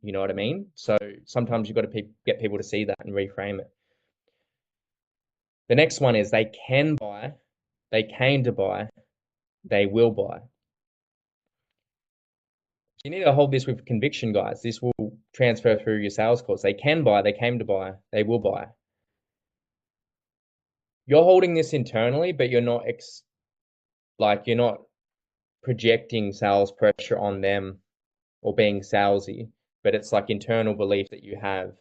You know what I mean? So sometimes you've got to get people to see that and reframe it. The next one is they can buy, they came to buy, they will buy. You need to hold this with conviction, guys. This will transfer through your sales calls. They can buy, they came to buy, they will buy. You're holding this internally, but you're not projecting sales pressure on them or being salesy, but it's like internal belief that you have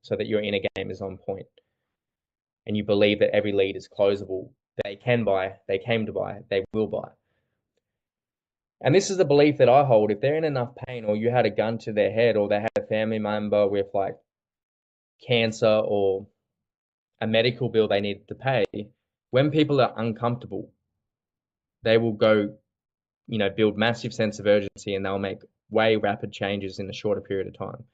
so that your inner game is on point. And you believe that every lead is closable. They can buy, they came to buy, they will buy. And this is the belief that I hold. If they're in enough pain, or you had a gun to their head, or they had a family member with like cancer or a medical bill they needed to pay, when people are uncomfortable, they will go, build massive sense of urgency and they'll make way rapid changes in a shorter period of time.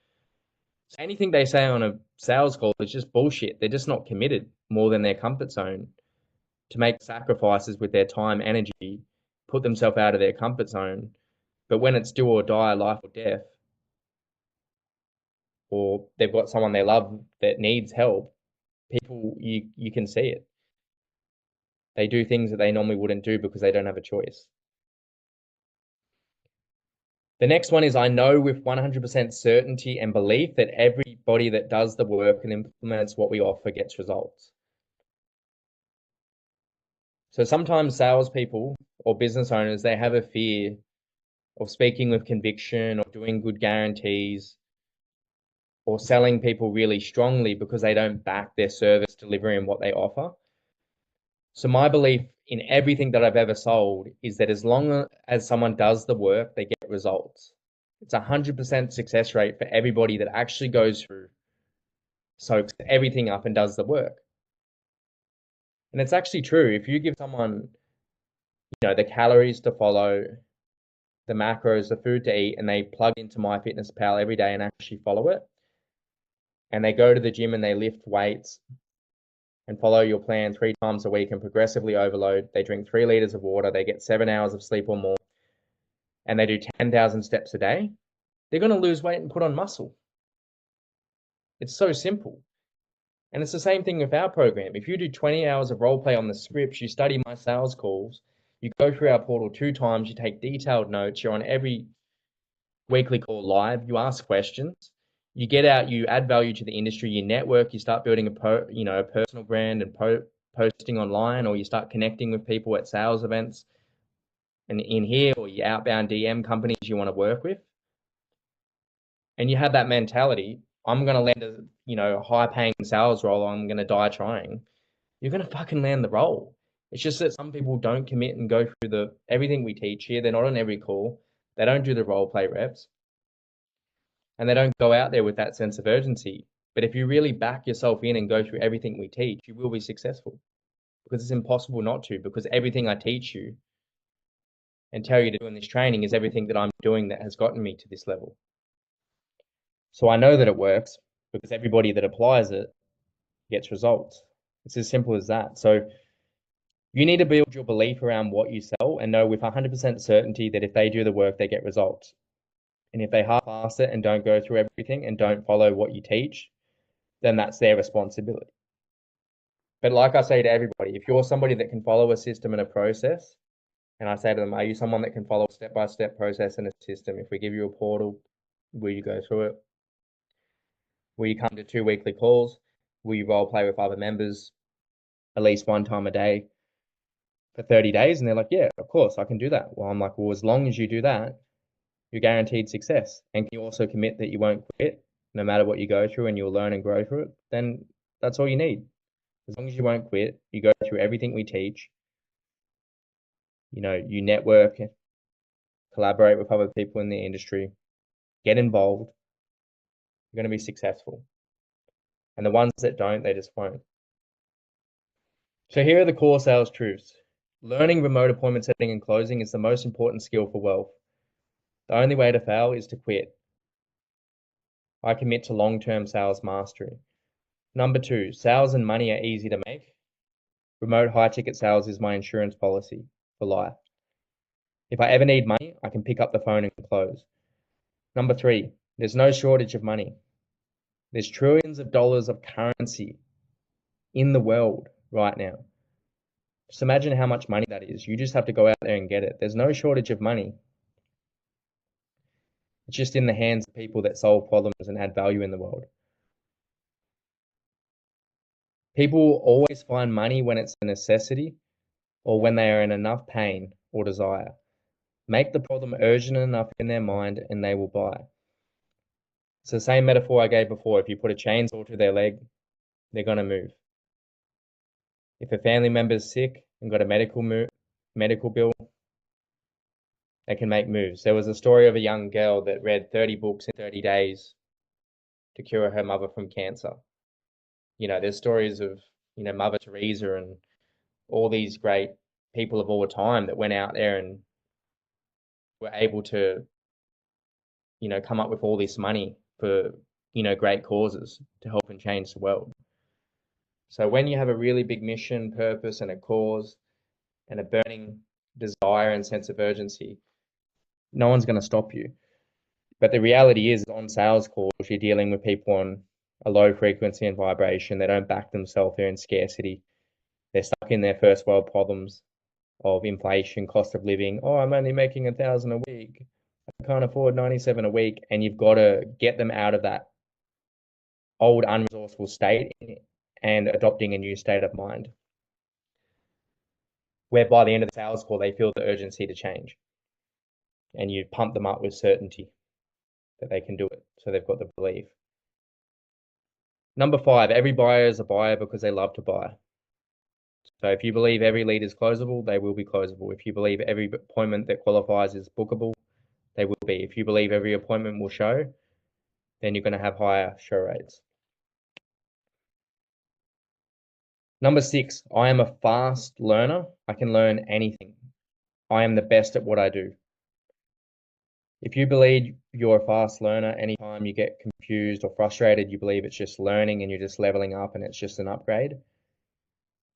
So anything they say on a sales call is just bullshit. They're just not committed more than their comfort zone to make sacrifices with their time, energy, put themselves out of their comfort zone. But when it's do or die, life or death, or they've got someone they love that needs help, people, you can see it. They do things that they normally wouldn't do because they don't have a choice. The next one is I know with 100% certainty and belief that everybody that does the work and implements what we offer gets results. So sometimes salespeople or business owners, they have a fear of speaking with conviction or doing good guarantees or selling people really strongly because they don't back their service delivery and what they offer. So my belief in everything that I've ever sold is that as long as someone does the work, they get results. It's 100% success rate for everybody that actually goes through, soaks everything up and does the work. And it's actually true. If you give someone, the calories to follow, the macros, the food to eat, and they plug into MyFitnessPal every day and actually follow it, and they go to the gym and they lift weights and follow your plan 3 times a week and progressively overload, they drink 3 liters of water, they get 7 hours of sleep or more, and they do 10,000 steps a day, they're going to lose weight and put on muscle. It's so simple. And it's the same thing with our program. If you do 20 hours of role play on the scripts, you study my sales calls, you go through our portal 2 times, you take detailed notes, you're on every weekly call live, you ask questions, you get out, you add value to the industry, you network, you start building a personal brand and posting online, or you start connecting with people at sales events and in here, or you outbound DM companies you want to work with, and you have that mentality, I'm going to land a high paying sales role, or I'm going to die trying, you're going to fucking land the role. It's just that some people don't commit and go through everything we teach here. They're not on every call. They don't do the role play reps, and they don't go out there with that sense of urgency. But if you really back yourself in and go through everything we teach, you will be successful, because it's impossible not to, because everything I teach you and tell you to do in this training is everything that I'm doing that has gotten me to this level. So I know that it works because everybody that applies it gets results. It's as simple as that. So you need to build your belief around what you sell and know with 100% certainty that if they do the work, they get results. And if they half-ass it and don't go through everything and don't follow what you teach, then that's their responsibility. But like I say to everybody, if you're somebody that can follow a system and a process, and I say to them, are you someone that can follow a step-by-step process and a system? If we give you a portal, will you go through it? Will you come to 2 weekly calls? Will you role play with other members at least 1 time a day for 30 days? And they're like, yeah, of course, I can do that. Well, I'm like, well, as long as you do that, you're guaranteed success. And can you also commit that you won't quit no matter what you go through, and you'll learn and grow through it? Then that's all you need. As long as you won't quit, you go through everything we teach, you network, collaborate with other people in the industry, get involved, you're going to be successful. And the ones that don't, they just won't. So here are the core sales truths. Learning remote appointment setting and closing is the most important skill for wealth. The only way to fail is to quit. I commit to long-term sales mastery. Number 2, sales and money are easy to make. Remote high-ticket sales is my insurance policy for life. If I ever need money, I can pick up the phone and close. Number 3, There's no shortage of money. There's trillions of dollars of currency in the world right now. Just imagine how much money that is. You just have to go out there and get it. There's no shortage of money. It's just in the hands of people that solve problems and add value in the world. People always find money when it's a necessity or when they are in enough pain or desire. Make the problem urgent enough in their mind and they will buy. It's the same metaphor I gave before. If you put a chainsaw to their leg, they're going to move. If a family member's sick and got a medical bill, they can make moves. There was a story of a young girl that read 30 books in 30 days to cure her mother from cancer. There's stories of, Mother Teresa and all these great people of all time that went out there and were able to, come up with all this money for, great causes to help and change the world. So when you have a really big mission, purpose, and a cause and a burning desire and sense of urgency, no one's going to stop you. But the reality is, on sales calls, you're dealing with people on a low frequency and vibration. They don't back themselves. They're in scarcity. They're stuck in their first world problems of inflation, cost of living. Oh, I'm only making 1,000 a week. I can't afford 97 a week. And you've got to get them out of that old unresourceful state and adopting a new state of mind, where by the end of the sales call, they feel the urgency to change. And you pump them up with certainty that they can do it. So they've got the belief. Number 5, every buyer is a buyer because they love to buy. So if you believe every lead is closable, they will be closable. If you believe every appointment that qualifies is bookable, they will be. If you believe every appointment will show, then you're going to have higher show rates. Number 6, I am a fast learner. I can learn anything. I am the best at what I do. If you believe you're a fast learner, anytime you get confused or frustrated, you believe it's just learning and you're just leveling up and it's just an upgrade,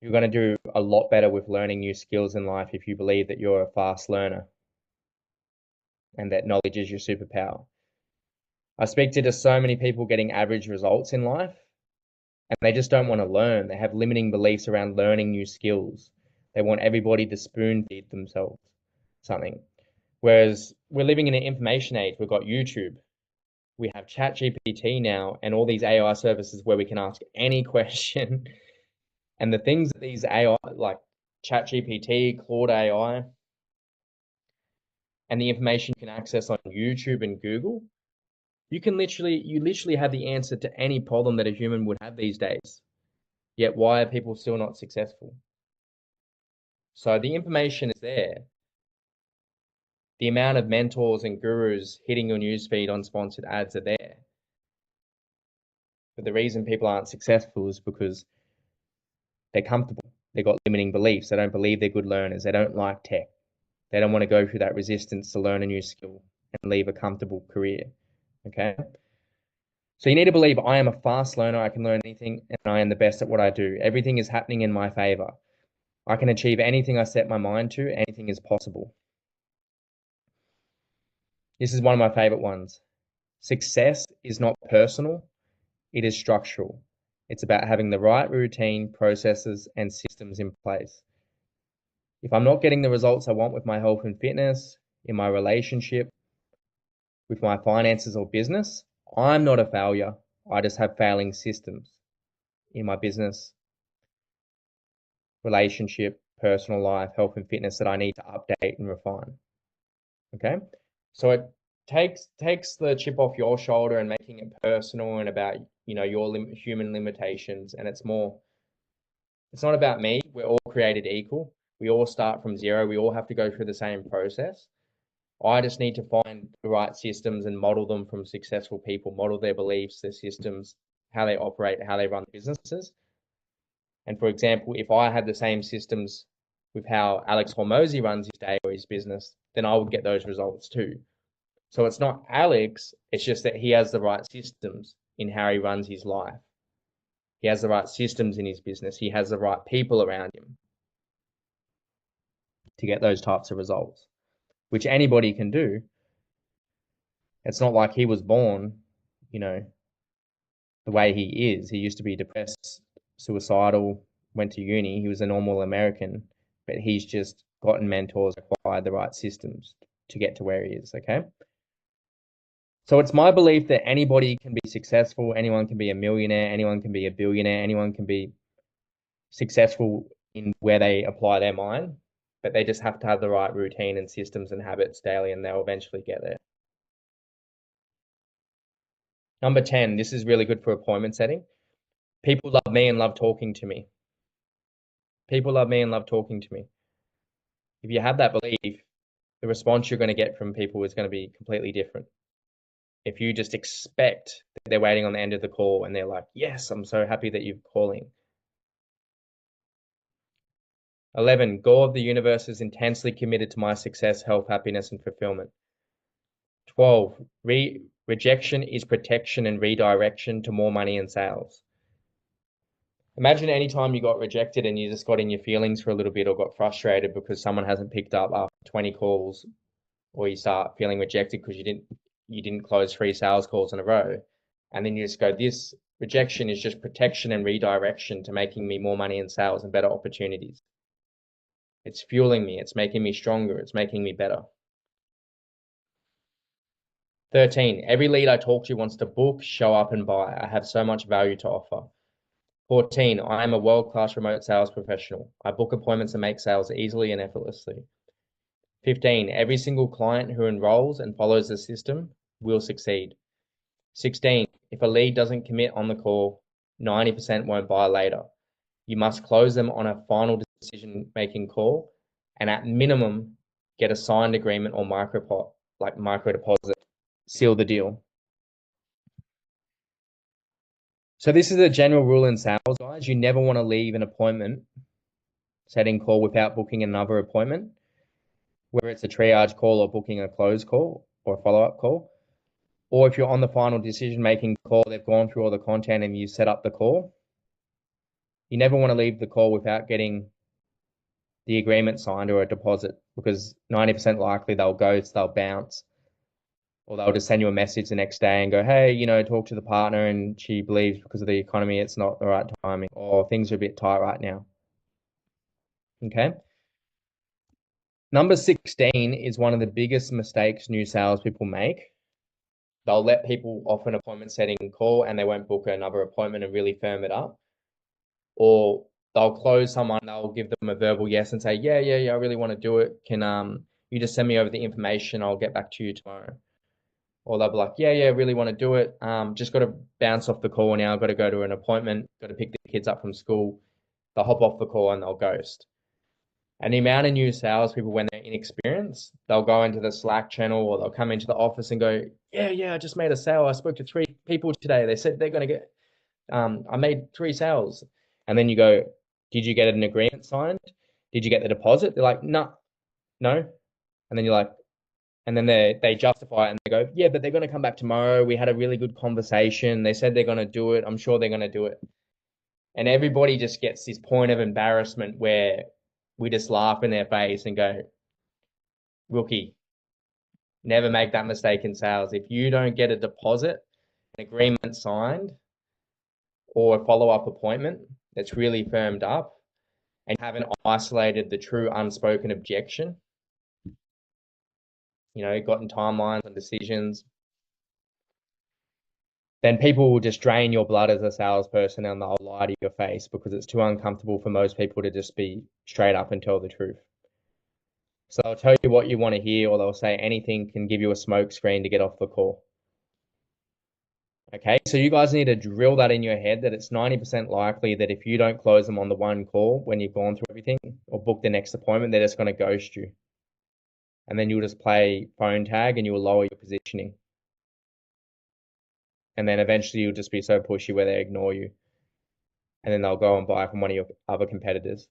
you're going to do a lot better with learning new skills in life if you believe that you're a fast learner and that knowledge is your superpower. I speak to just so many people getting average results in life and they just don't want to learn. They have limiting beliefs around learning new skills. They want everybody to spoon feed themselves something. Whereas we're living in an information age. We've got YouTube. We have ChatGPT now and all these AI services where we can ask any question. And the things that these AI, like ChatGPT, Claude AI, and the information you can access on YouTube and Google, you literally have the answer to any problem that a human would have these days. Yet why are people still not successful? So the information is there. The amount of mentors and gurus hitting your newsfeed on sponsored ads are there. But the reason people aren't successful is because they're comfortable. They've got limiting beliefs. They don't believe they're good learners. They don't like tech. They don't want to go through that resistance to learn a new skill and leave a comfortable career. Okay? So you need to believe I am a fast learner. I can learn anything and I am the best at what I do. Everything is happening in my favor. I can achieve anything I set my mind to. Anything is possible. This is one of my favorite ones. Success is not personal. It is structural. It's about having the right routine, processes, and systems in place. If I'm not getting the results I want with my health and fitness, in my relationship, with my finances or business, I'm not a failure. I just have failing systems in my business, relationship, personal life, health and fitness that I need to update and refine. Okay? So it takes the chip off your shoulder and making it personal and about, your human limitations. And it's not about me. We're all created equal. We all start from zero. We all have to go through the same process. I just need to find the right systems and model them from successful people, model their beliefs, their systems, how they operate, how they run businesses. And for example, if I had the same systems with how Alex Hormozy runs his day or his business, then I would get those results too. So it's not Alex, it's just that he has the right systems in how he runs his life. He has the right systems in his business. He has the right people around him to get those types of results, which anybody can do. It's not like he was born, you know, the way he is. He used to be depressed, suicidal, went to uni. He was a normal American, but he's just gotten mentors, acquired the right systems to get to where he is. Okay. So it's my belief that anybody can be successful, anyone can be a millionaire, anyone can be a billionaire, anyone can be successful in where they apply their mind, but they just have to have the right routine and systems and habits daily, and they'll eventually get there. Number 10, this is really good for appointment setting. People love me and love talking to me. People love me and love talking to me. If you have that belief, the response you're going to get from people is going to be completely different. If you just expect that they're waiting on the end of the call and they're like, yes, I'm so happy that you're calling. 11, goal of the universe is intensely committed to my success, health, happiness, and fulfillment. 12, rejection is protection and redirection to more money and sales. Imagine any time you got rejected and you just got in your feelings for a little bit or got frustrated because someone hasn't picked up after 20 calls, or you start feeling rejected because you didn't close 3 sales calls in a row. And then you just go, this rejection is just protection and redirection to making me more money in sales and better opportunities. It's fueling me, it's making me stronger, it's making me better. 13, every lead I talk to wants to book, show up, and buy. I have so much value to offer. 14, I am a world-class remote sales professional. I book appointments and make sales easily and effortlessly. 15, every single client who enrolls and follows the system will succeed. 16, if a lead doesn't commit on the call, 90% won't buy later. You must close them on a final decision-making call, and at minimum, get a signed agreement or micro deposit. Seal the deal. So this is a general rule in sales, guys. You never want to leave an appointment setting call without booking another appointment, whether it's a triage call or booking a close call or a follow-up call. Or if you're on the final decision-making call, they've gone through all the content and you set up the call. You never want to leave the call without getting the agreement signed or a deposit, because 90% likely they'll ghost, they'll bounce, or they'll just send you a message the next day and go, hey, talk to the partner and she believes because of the economy it's not the right timing, or things are a bit tight right now. Okay. Number 16 is one of the biggest mistakes new salespeople make. They'll let people off an appointment setting call and they won't book another appointment and really firm it up. Or they'll close someone, they'll give them a verbal yes and say, yeah, I really want to do it. Can you just send me over the information? I'll get back to you tomorrow. Or they'll be like, yeah, really want to do it. Just got to bounce off the call now. Got to go to an appointment. Got to pick the kids up from school. They'll hop off the call and they'll ghost. And the amount of new salespeople, when they're inexperienced, they'll go into the Slack channel or they'll come into the office and go, yeah, I just made a sale. I spoke to 3 people today. They said they're going to get, I made 3 sales. And then you go, did you get an agreement signed? Did you get the deposit? They're like, no. And then you're like, and then they justify it and they go, yeah, but they're going to come back tomorrow. We had a really good conversation. They said they're going to do it. I'm sure they're going to do it. And everybody just gets this point of embarrassment where we just laugh in their face and go, rookie, never make that mistake in sales. If you don't get a deposit, an agreement signed, or a follow-up appointment that's really firmed up, and you haven't isolated the true unspoken objection, gotten timelines and decisions, then people will just drain your blood as a salesperson and they'll lie to your face because it's too uncomfortable for most people to just be straight up and tell the truth. So they'll tell you what you want to hear, or they'll say anything can give you a smoke screen to get off the call. Okay, so you guys need to drill that in your head that it's 90% likely that if you don't close them on the one call when you've gone through everything or book the next appointment, they're just going to ghost you. And then you'll just play phone tag and you'll lower your positioning. And then eventually you'll just be so pushy where they ignore you. And then they'll go and buy from one of your other competitors.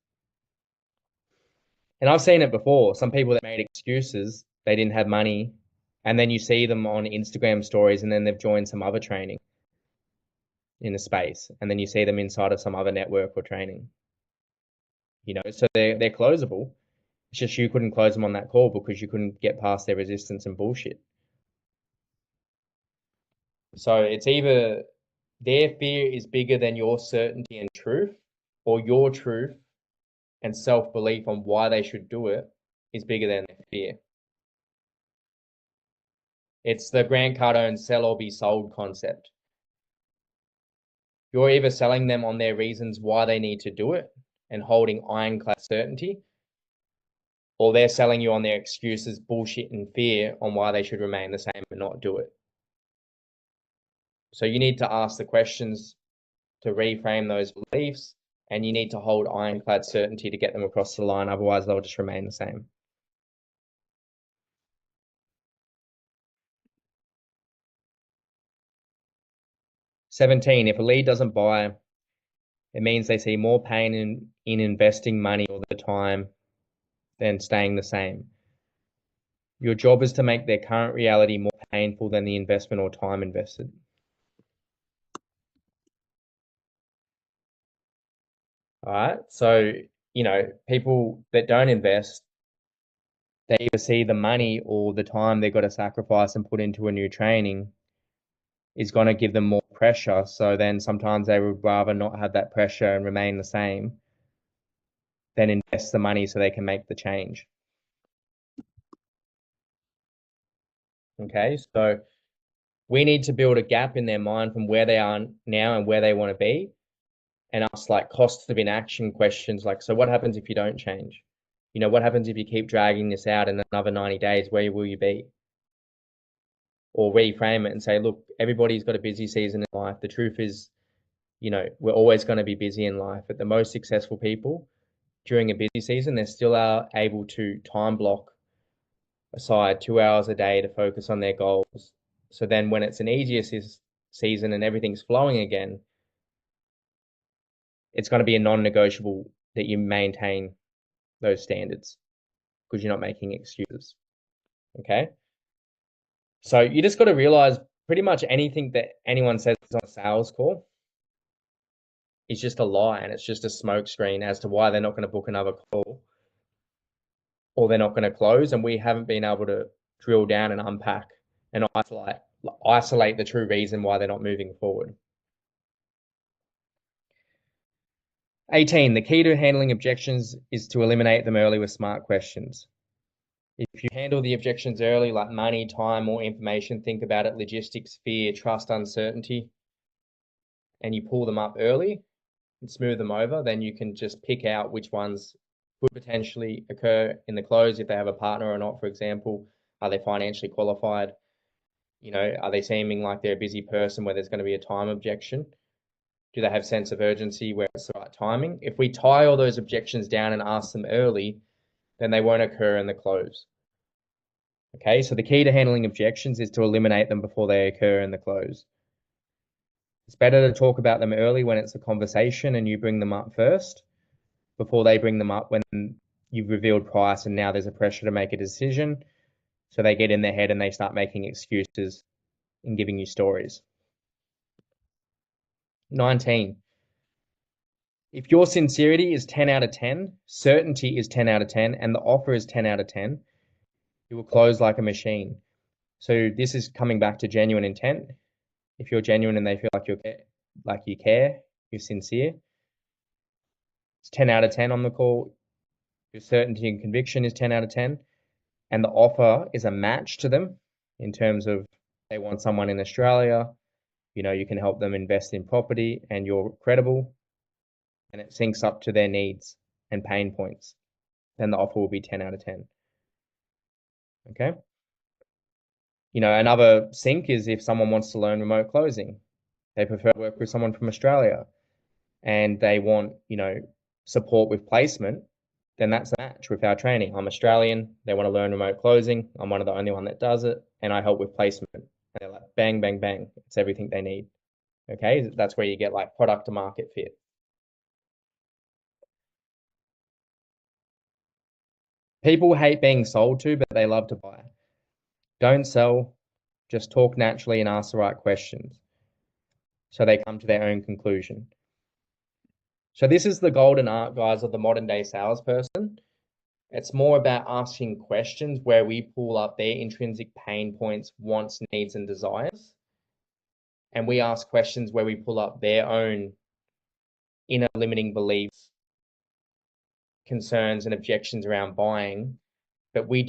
And I've seen it before. Some people that made excuses, they didn't have money. And then you see them on Instagram stories and then they've joined some other training in the space. And then you see them inside of some other network or training. So they're closable. It's just you couldn't close them on that call because you couldn't get past their resistance and bullshit. So it's either their fear is bigger than your certainty and truth, or your truth and self-belief on why they should do it is bigger than their fear. It's the Grant Cardone sell or be sold concept. You're either selling them on their reasons why they need to do it and holding ironclad certainty, or they're selling you on their excuses, bullshit, and fear on why they should remain the same and not do it. So you need to ask the questions to reframe those beliefs, and you need to hold ironclad certainty to get them across the line. Otherwise, they'll just remain the same. Seventeen, if a lead doesn't buy, it means they see more pain in investing money all the time than staying the same. Your job is to make their current reality more painful than the investment or time invested. All right. So, people that don't invest, they either see the money or the time they've got to sacrifice and put into a new training is going to give them more pressure. So then sometimes they would rather not have that pressure and remain the same than invest the money so they can make the change. Okay. So we need to build a gap in their mind from where they are now and where they want to be, and ask like costs of inaction questions like, so what happens if you don't change? What happens if you keep dragging this out in another 90 days? Where will you be? Or reframe it and say, look, everybody's got a busy season in life. The truth is, we're always going to be busy in life. But the most successful people during a busy season, they still are able to time block aside 2 hours a day to focus on their goals. So then when it's an easier season and everything's flowing again, it's going to be a non-negotiable that you maintain those standards because you're not making excuses. Okay. So you just got to realize pretty much anything that anyone says on a sales call is just a lie, and it's just a smoke screen as to why they're not going to book another call or they're not going to close. And we haven't been able to drill down and unpack and isolate the true reason why they're not moving forward. 18, the key to handling objections is to eliminate them early with smart questions. If you handle the objections early, like money, time, or information, think about it, logistics, fear, trust, uncertainty, and you pull them up early and smooth them over, then you can just pick out which ones could potentially occur in the close if they have a partner or not, for example. Are they financially qualified? Are they seeming like they're a busy person where there's going to be a time objection? Do they have sense of urgency where it's the right timing? If we tie all those objections down and ask them early, then they won't occur in the close. Okay, so the key to handling objections is to eliminate them before they occur in the close. It's better to talk about them early when it's a conversation and you bring them up first before they bring them up when you've revealed price and now there's a pressure to make a decision. So they get in their head and they start making excuses and giving you stories. 19. If your sincerity is 10 out of 10, certainty is 10 out of 10, and the offer is 10 out of 10, you will close like a machine. So this is coming back to genuine intent. If you're genuine and they feel like you care, you're sincere, it's 10 out of 10 on the call. Your certainty and conviction is 10 out of 10. And the offer is a match to them in terms of they want someone in Australia, you can help them invest in property and you're credible and it syncs up to their needs and pain points, then the offer will be 10 out of 10. Okay. Another sync is if someone wants to learn remote closing, they prefer to work with someone from Australia and they want, support with placement, then that's a match with our training. I'm Australian. They want to learn remote closing. I'm one of the only one that does it, and I help with placement. And they're like, bang, bang, bang. It's everything they need. Okay, that's where you get like product to market fit. People hate being sold to, but they love to buy. Don't sell, just talk naturally and ask the right questions so they come to their own conclusion. So this is the golden art, guys, of the modern day salesperson. It's more about asking questions where we pull up their intrinsic pain points, wants, needs, and desires. and we ask questions where we pull up their own inner limiting beliefs, concerns, and objections around buying, but we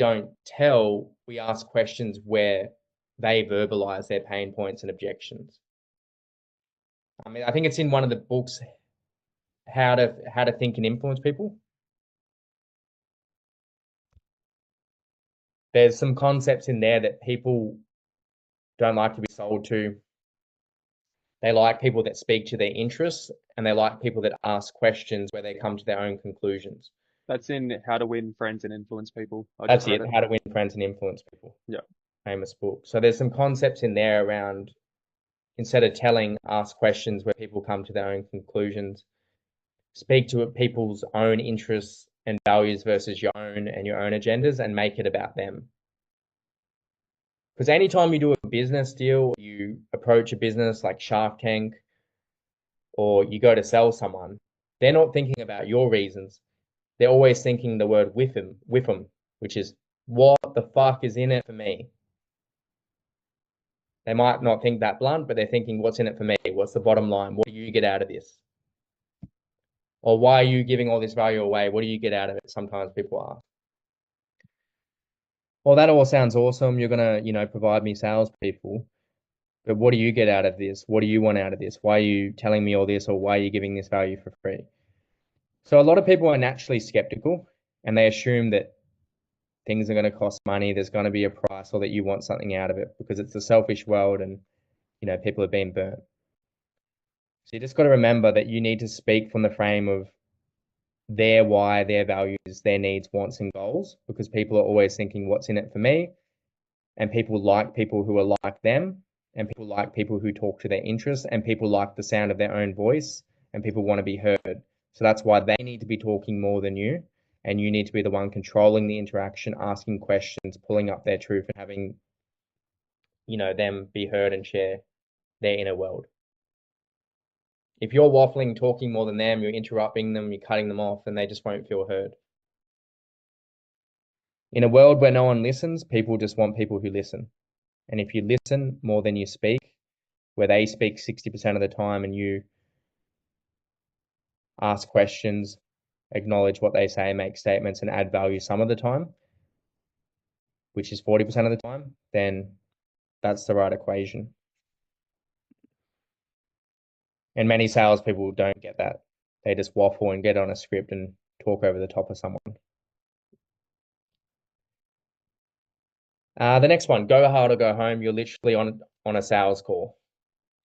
ask questions where they verbalize their pain points and objections. I mean, I think it's in one of the books, how to think and influence people. There's some concepts in there that people don't like to be sold to. They like people that speak to their interests, and they like people that ask questions where they come to their own conclusions. That's in How to Win Friends and Influence People. I just That's read it. it. How to Win Friends and Influence People. Yeah. Famous book. So there's some concepts in there around, instead of telling, ask questions where people come to their own conclusions. Speak to people's own interests and values versus your own and your own agendas, and make it about them. Because anytime you do a business deal, you approach a business like Shark Tank, or you go to sell someone, they're not thinking about your reasons. They're always thinking the word with them, which is, what the fuck is in it for me? They might not think that blunt, but they're thinking, what's in it for me? What's the bottom line? What do you get out of this? Or why are you giving all this value away? What do you get out of it? Sometimes people ask. Well, that all sounds awesome. You're gonna, provide me salespeople, but what do you get out of this? What do you want out of this? Why are you telling me all this, or why are you giving this value for free? So a lot of people are naturally skeptical, and they assume that things are going to cost money, there's going to be a price, or that you want something out of it because it's a selfish world, and people have been burnt. So you just got to remember that you need to speak from the frame of their why, their values, their needs, wants, and goals, because people are always thinking, what's in it for me? And people like people who are like them, and people like people who talk to their interests, and people like the sound of their own voice, and people want to be heard. So that's why they need to be talking more than you, and you need to be the one controlling the interaction, asking questions, pulling up their truth, and having, them be heard and share their inner world. If you're waffling, talking more than them, you're interrupting them, you're cutting them off, and they just won't feel heard. In a world where no one listens, people just want people who listen. And if you listen more than you speak, where they speak 60% of the time and you ask questions, acknowledge what they say, make statements, and add value some of the time, which is 40% of the time, then that's the right equation. And many salespeople don't get that. They just waffle and get on a script and talk over the top of someone. The next one, go hard or go home. You're literally on a sales call.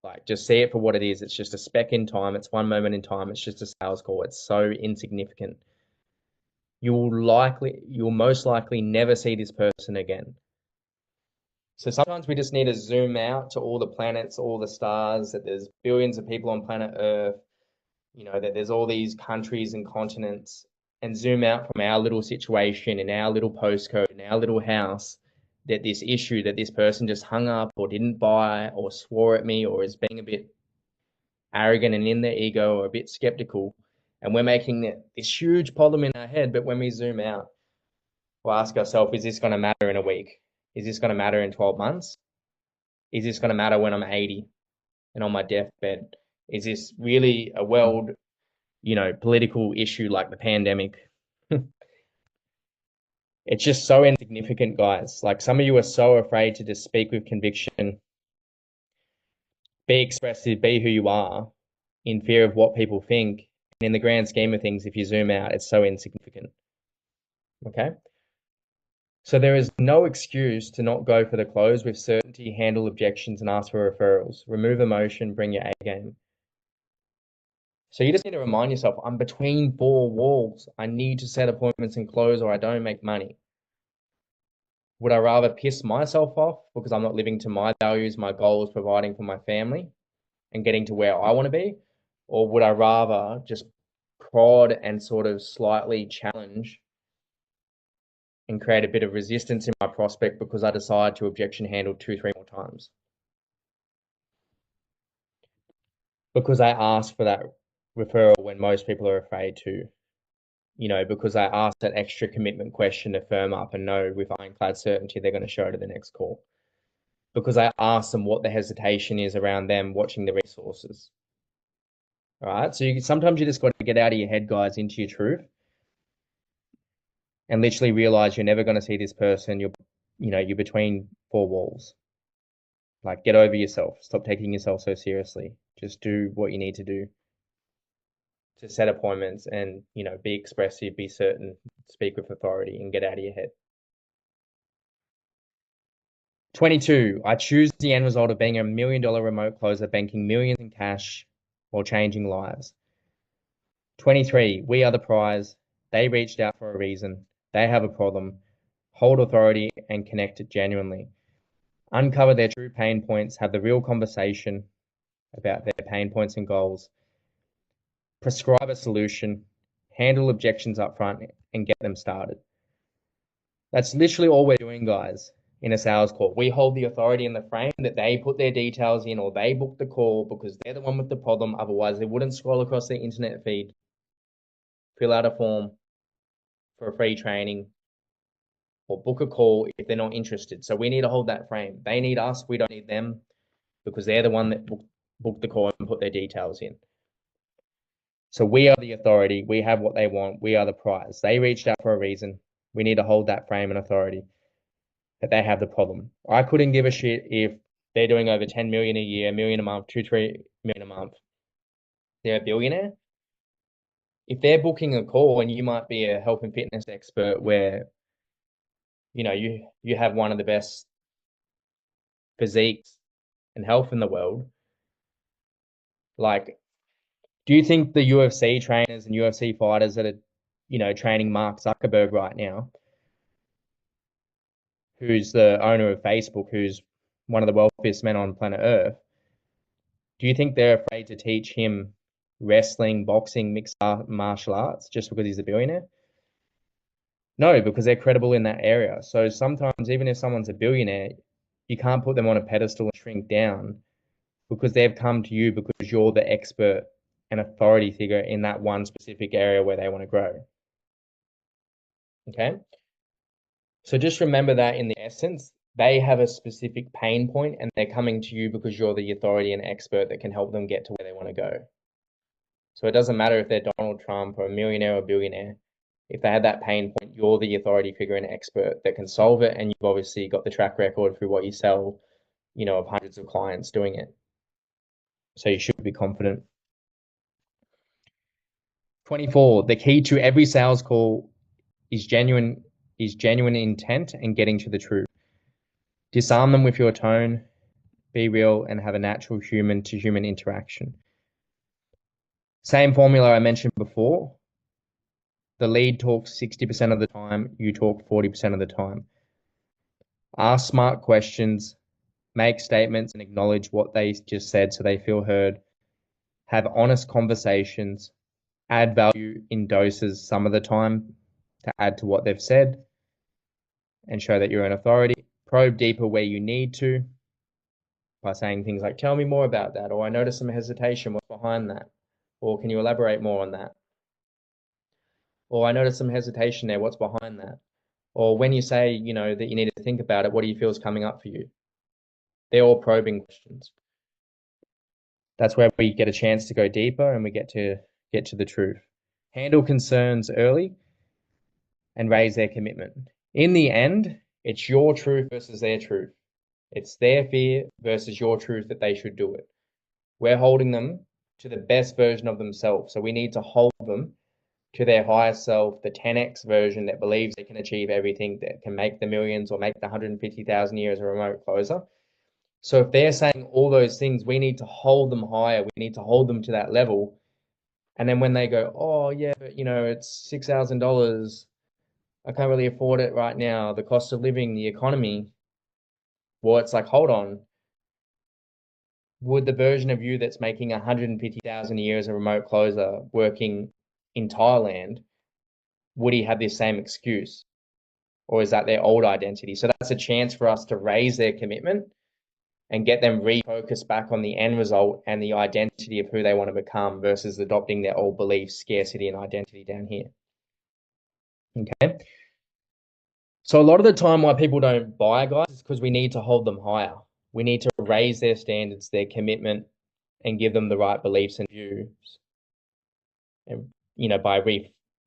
Like, just see it for what it is. It's just a speck in time. It's one moment in time. It's just a sales call. It's so insignificant. You'll most likely never see this person again. So sometimes we just need to zoom out to all the planets, all the stars, that there's billions of people on planet Earth, that there's all these countries and continents, and zoom out from our little situation in our little postcode, in our little house, that this issue that this person just hung up or didn't buy or swore at me or is being a bit arrogant and in their ego or a bit skeptical. And we're making this huge problem in our head. But when we zoom out, we'll ask ourselves, is this going to matter in a week? Is this going to matter in 12 months? Is this going to matter when I'm 80 and on my deathbed? Is this really a world, political issue like the pandemic? It's just so insignificant, guys. Like, some of you are so afraid to just speak with conviction, be expressive, be who you are, in fear of what people think. And in the grand scheme of things, if you zoom out, it's so insignificant. Okay? So there is no excuse to not go for the close with certainty, handle objections, and ask for referrals. Remove emotion, bring your A game. So you just need to remind yourself, I'm between four walls. I need to set appointments and close, or I don't make money. Would I rather piss myself off because I'm not living to my values, my goals, providing for my family and getting to where I want to be? Or would I rather just prod and sort of slightly challenge and create a bit of resistance in my prospect because I decide to objection handle 2, 3 more times? Because I asked for that referral when most people are afraid to, because I asked that extra commitment question to firm up and know with ironclad certainty they're going to show to the next call. because I asked them what the hesitation is around them watching the resources. All right. So sometimes you just got to get out of your head, guys, into your truth and literally realize you're never going to see this person. You're between four walls. Like, get over yourself. Stop taking yourself so seriously. Just do what you need to do to set appointments and, be expressive, be certain, speak with authority, and get out of your head. 22, I choose the end result of being a $1 million remote closer, banking millions in cash while changing lives. 23, we are the prize. They reached out for a reason. They have a problem. Hold authority and connect it genuinely. Uncover their true pain points, have the real conversation about their pain points and goals. Prescribe a solution, handle objections up front, and get them started. That's literally all we're doing, guys, in a sales call. We hold the authority in the frame that they put their details in or they book the call because they're the one with the problem. Otherwise, they wouldn't scroll across the internet feed, fill out a form for a free training, or book a call if they're not interested. So we need to hold that frame. They need us. We don't need them because they're the one that booked the call and put their details in. So we are the authority. We have what they want. We are the prize. They reached out for a reason. We need to hold that frame and authority that they have the problem. I couldn't give a shit if they're doing over 10 million a year, 1 million a month, 2-3 million a month. They're a billionaire. If they're booking a call and you might be a health and fitness expert where you have one of the best physiques and health in the world, like, do you think the UFC trainers and UFC fighters that are training Mark Zuckerberg right now, who's the owner of Facebook, who's one of the wealthiest men on planet Earth, do you think they're afraid to teach him wrestling, boxing, mixed martial arts just because he's a billionaire? No, because they're credible in that area. So sometimes, even if someone's a billionaire, you can't put them on a pedestal and shrink down because they've come to you because you're the expert and authority figure in that one specific area where they want to grow. Okay? So just remember that in the essence, they have a specific pain point and they're coming to you because you're the authority and expert that can help them get to where they want to go. So it doesn't matter if they're Donald Trump or a millionaire or billionaire. If they had that pain point, you're the authority figure and expert that can solve it. And you've obviously got the track record through what you sell, of hundreds of clients doing it. So you should be confident. 24, the key to every sales call is genuine intent and getting to the truth. Disarm them with your tone, be real, and have a natural human to human interaction. Same formula I mentioned before. The lead talks 60% of the time, you talk 40% of the time. Ask smart questions, make statements and acknowledge what they just said so they feel heard. Have honest conversations, add value in doses some of the time to add to what they've said and show that you're an authority. Probe deeper where you need to by saying things like, tell me more about that, or I noticed some hesitation, what's behind that? Or can you elaborate more on that? Or I noticed some hesitation there, what's behind that? Or when you say, that you need to think about it, what do you feel is coming up for you? They're all probing questions. That's where we get a chance to go deeper and we get to the truth. Handle concerns early and raise their commitment. In the end, it's your truth versus their truth. It's their fear versus your truth that they should do it. We're holding them to the best version of themselves. So we need to hold them to their higher self, the 10x version that believes they can achieve everything, that can make the millions or make the 150,000 a year as a remote closer. So if they're saying all those things, we need to hold them higher. We need to hold them to that level. And then when they go, oh yeah, but it's $6,000. I can't really afford it right now. The cost of living, the economy. Well, it's like, hold on. Would the version of you that's making 150,000 a year as a remote closer working in Thailand, would he have this same excuse? Or is that their old identity? So that's a chance for us to raise their commitment and get them refocused back on the end result and the identity of who they want to become versus adopting their old beliefs, scarcity, and identity down here. Okay. So a lot of the time why people don't buy, guys, is because we need to hold them higher. We need to raise their standards, their commitment, and give them the right beliefs and views. And, by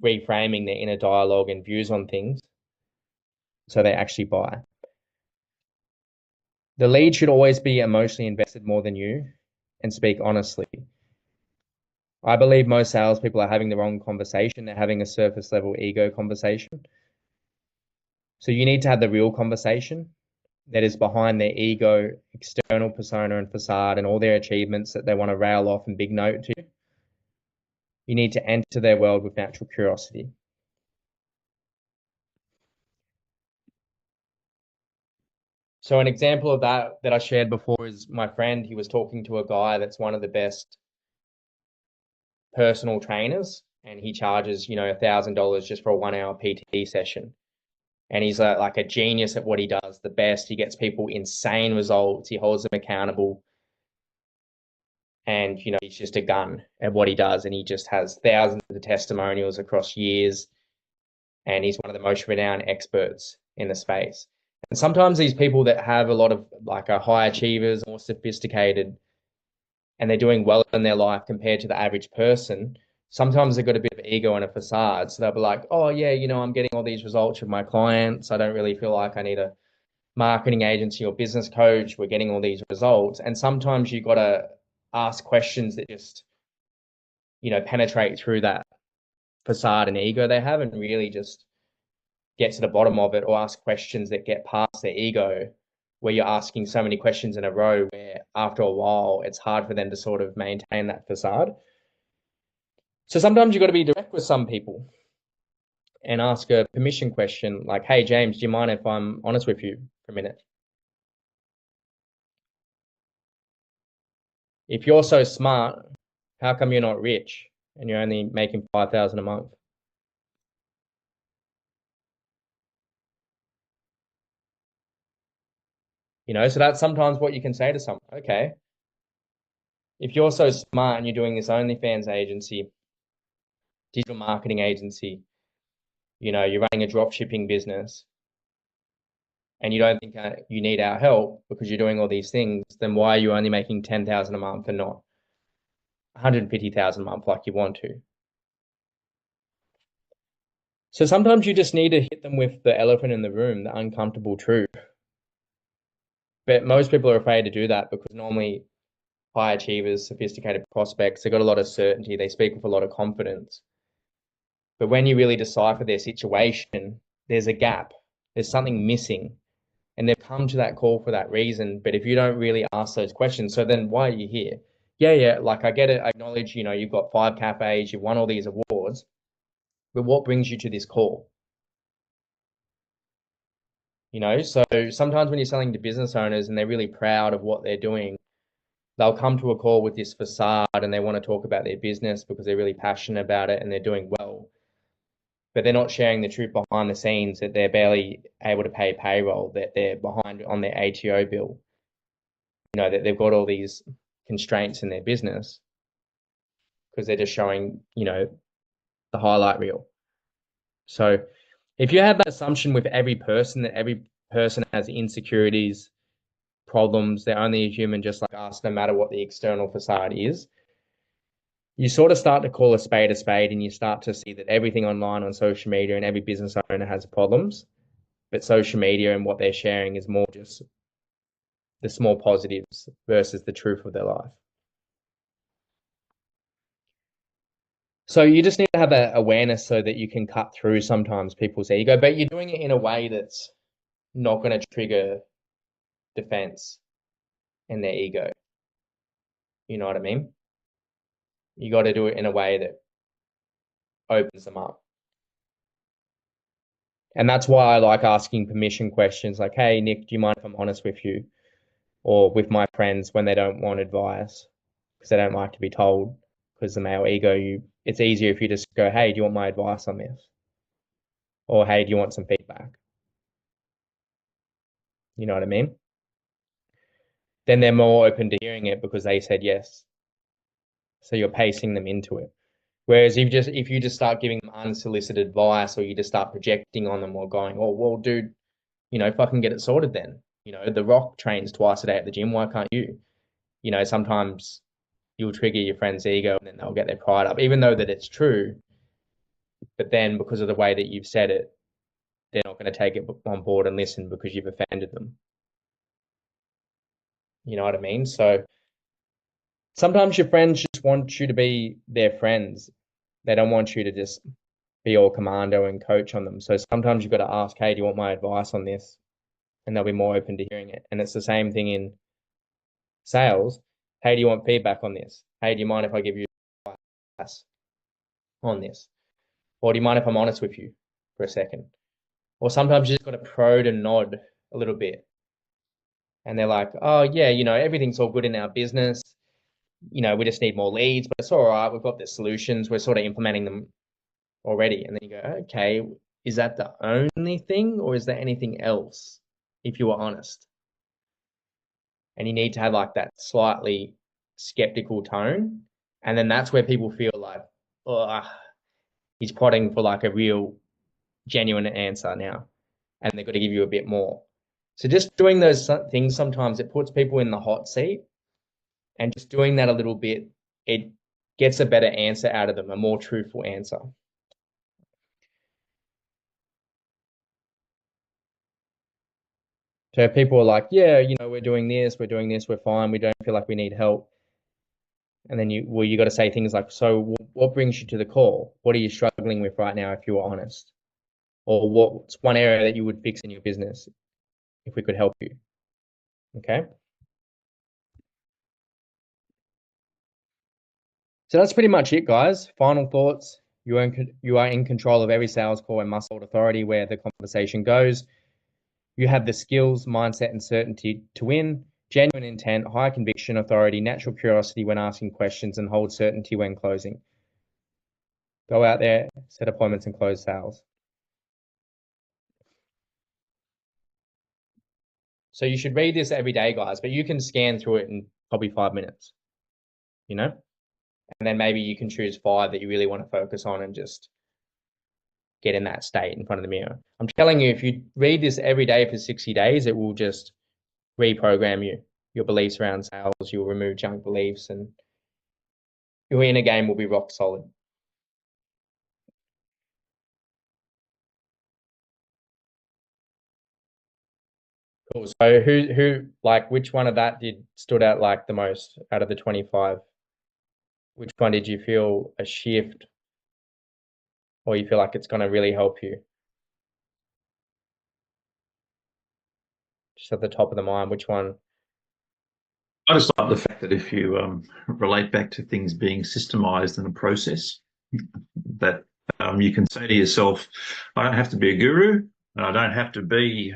reframing their inner dialogue and views on things so they actually buy. The lead should always be emotionally invested more than you and speak honestly. I believe most salespeople are having the wrong conversation. They're having a surface level ego conversation. So you need to have the real conversation that is behind their ego, external persona and facade, and all their achievements that they want to rail off and big note to. You need to enter their world with natural curiosity. So an example of that I shared before is my friend. He was talking to a guy that's one of the best personal trainers, and he charges, $1,000 just for a 1 hour PT session. And he's like a genius at what he does, the best. He gets people insane results. He holds them accountable. And, he's just a gun at what he does. And he just has thousands of testimonials across years. And he's one of the most renowned experts in the space. And sometimes these people that have a lot of like are high achievers, more sophisticated, and they're doing well in their life compared to the average person, sometimes they've got a bit of ego and a facade. So they'll be like, oh, yeah, I'm getting all these results with my clients. I don't really feel like I need a marketing agency or business coach. We're getting all these results. And sometimes you've got to ask questions that just, penetrate through that facade and ego they have and really just get to the bottom of it, or ask questions that get past their ego, where you're asking so many questions in a row where after a while it's hard for them to sort of maintain that facade. So sometimes you've got to be direct with some people and ask a permission question like, hey, James, do you mind if I'm honest with you for a minute? If you're so smart, how come you're not rich and you're only making 5,000 a month? So that's sometimes what you can say to someone. Okay, if you're so smart and you're doing this OnlyFans agency, digital marketing agency, you're running a drop shipping business, and you don't think you need our help because you're doing all these things, then why are you only making 10,000 a month and not 150,000 a month like you want to? So sometimes you just need to hit them with the elephant in the room, the uncomfortable truth. But most people are afraid to do that because normally high achievers, sophisticated prospects, they've got a lot of certainty. They speak with a lot of confidence. But when you really decipher their situation, there's a gap. There's something missing. And they've come to that call for that reason. But if you don't really ask those questions, so then why are you here? Yeah, like I get it. I acknowledge, you've got 5 cafes, you've won all these awards. But what brings you to this call? So sometimes when you're selling to business owners and they're really proud of what they're doing, they'll come to a call with this facade and they want to talk about their business because they're really passionate about it and they're doing well. But they're not sharing the truth behind the scenes, that they're barely able to pay payroll, that they're behind on their ATO bill, that they've got all these constraints in their business because they're just showing, the highlight reel. So if you have that assumption with every person, that every person has insecurities, problems, they're only a human just like us, no matter what the external facade is, you sort of start to call a spade, and you start to see that everything online on social media and every business owner has problems. But social media and what they're sharing is more just the small positives versus the truth of their life. So you just need to have that awareness so that you can cut through sometimes people's ego, but you're doing it in a way that's not going to trigger defense in their ego. You know what I mean? You got to do it in a way that opens them up. And that's why I like asking permission questions like, hey, Nick, do you mind if I'm honest with you? Or with my friends when they don't want advice because they don't like to be told, because the male ego, it's easier if you just go, hey, do you want my advice on this? Or hey, do you want some feedback? You know what I mean? Then they're more open to hearing it because they said yes. So you're pacing them into it. Whereas if you just start giving them unsolicited advice, or you just start projecting on them or going, oh well, dude, fucking get it sorted then. The Rock trains twice a day at the gym. Why can't you? Sometimes you'll trigger your friend's ego and then they'll get their pride up, even though that it's true. But then because of the way that you've said it, they're not going to take it on board and listen because you've offended them. You know what I mean? So sometimes your friends just want you to be their friends. They don't want you to just be all commando and coach on them. So sometimes you've got to ask, hey, do you want my advice on this? And they'll be more open to hearing it. And it's the same thing in sales. Hey, do you want feedback on this? Hey, do you mind if I give you advice on this? Or do you mind if I'm honest with you for a second? Or sometimes you just got to prod and nod a little bit. And they're like, oh, yeah, everything's all good in our business. We just need more leads, but it's all right. We've got the solutions. We're sort of implementing them already. And then you go, okay, is that the only thing or is there anything else if you were honest? And you need to have like that slightly skeptical tone. And then that's where people feel like, oh, he's prodding for like a real genuine answer now. And they've got to give you a bit more. So just doing those things sometimes it puts people in the hot seat. And just doing that a little bit, it gets a better answer out of them, a more truthful answer. So if people are like, yeah, we're doing this, we're fine, we don't feel like we need help. And then you got to say things like, so what brings you to the call? What are you struggling with right now, if you were honest? Or what's one area that you would fix in your business if we could help you? Okay. So that's pretty much it, guys. Final thoughts. You are in control of every sales call and must hold authority where the conversation goes. You have the skills, mindset, and certainty to win, genuine intent, high conviction, authority, natural curiosity when asking questions, and hold certainty when closing. Go out there, set appointments, and close sales. So you should read this every day, guys, but you can scan through it in probably 5 minutes, and then maybe you can choose 5 that you really want to focus on and just get in that state in front of the mirror. I'm telling you, if you read this every day for 60 days, it will just reprogram your beliefs around sales. You'll remove junk beliefs and your inner game will be rock solid. Cool. So which one of that stood out like the most out of the 25? Which one did you feel a shift or you feel like it's going to really help you? Just at the top of the mind, which one? I just like the fact that if you relate back to things being systemized in a process, that you can say to yourself, I don't have to be a guru and I don't have to be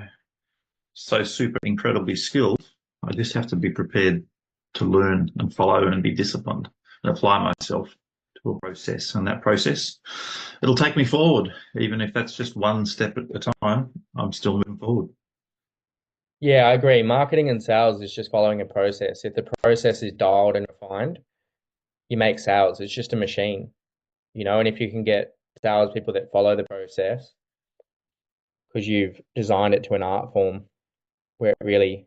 so super incredibly skilled. I just have to be prepared to learn and follow and be disciplined and apply myself to a process. And that process, it'll take me forward. Even if that's just one step at a time, I'm still moving forward. Yeah, I agree. Marketing and sales is just following a process. If the process is dialed and refined, you make sales. It's just a machine, and if you can get salespeople that follow the process because you've designed it to an art form where it really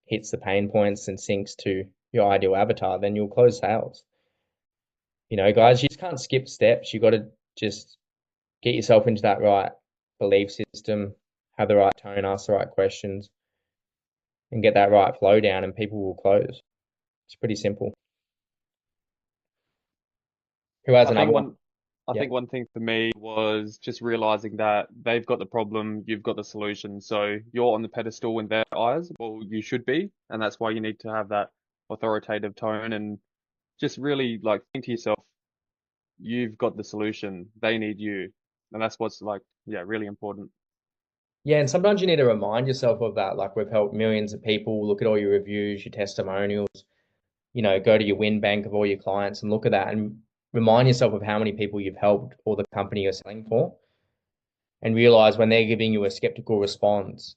hits the pain points and syncs to your ideal avatar, then you'll close sales. Guys, you just can't skip steps. You got to just get yourself into that right belief system, have the right tone, ask the right questions, and get that right flow down, and people will close. It's pretty simple. Who has I another think one? I think one thing for me was just realizing that they've got the problem, you've got the solution. So you're on the pedestal in their eyes. Well, you should be, and that's why you need to have that authoritative tone and just really like think to yourself, you've got the solution. They need you. And that's what's like, yeah, really important. Yeah, and sometimes you need to remind yourself of that. Like we've helped millions of people. Look at all your reviews, your testimonials. Go to your win bank of all your clients and look at that and remind yourself of how many people you've helped or the company you're selling for, and realize when they're giving you a skeptical response,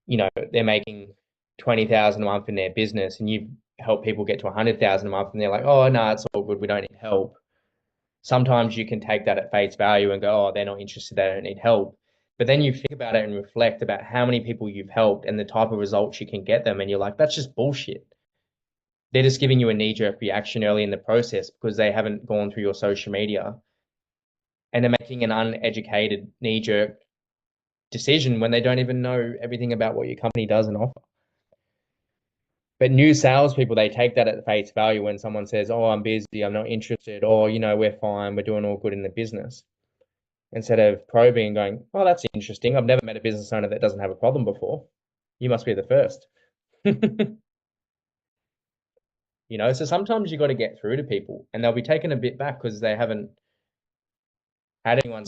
they're making 20,000 a month in their business, and you've helped people get to 100,000 a month, and they're like, oh no, it's all good. We don't need help. Sometimes you can take that at face value and go, oh, they're not interested. They don't need help. But then you think about it and reflect about how many people you've helped and the type of results you can get them, and you're like, that's just bullshit. They're just giving you a knee-jerk reaction early in the process because they haven't gone through your social media, and they're making an uneducated knee-jerk decision when they don't even know everything about what your company does and offer. But new salespeople, they take that at face value when someone says, "Oh, I'm busy, I'm not interested," or, we're fine, we're doing all good in the business. Instead of probing and going, "Oh, that's interesting. I've never met a business owner that doesn't have a problem before. You must be the first." So sometimes you got to get through to people and they'll be taken a bit back because they haven't had anyone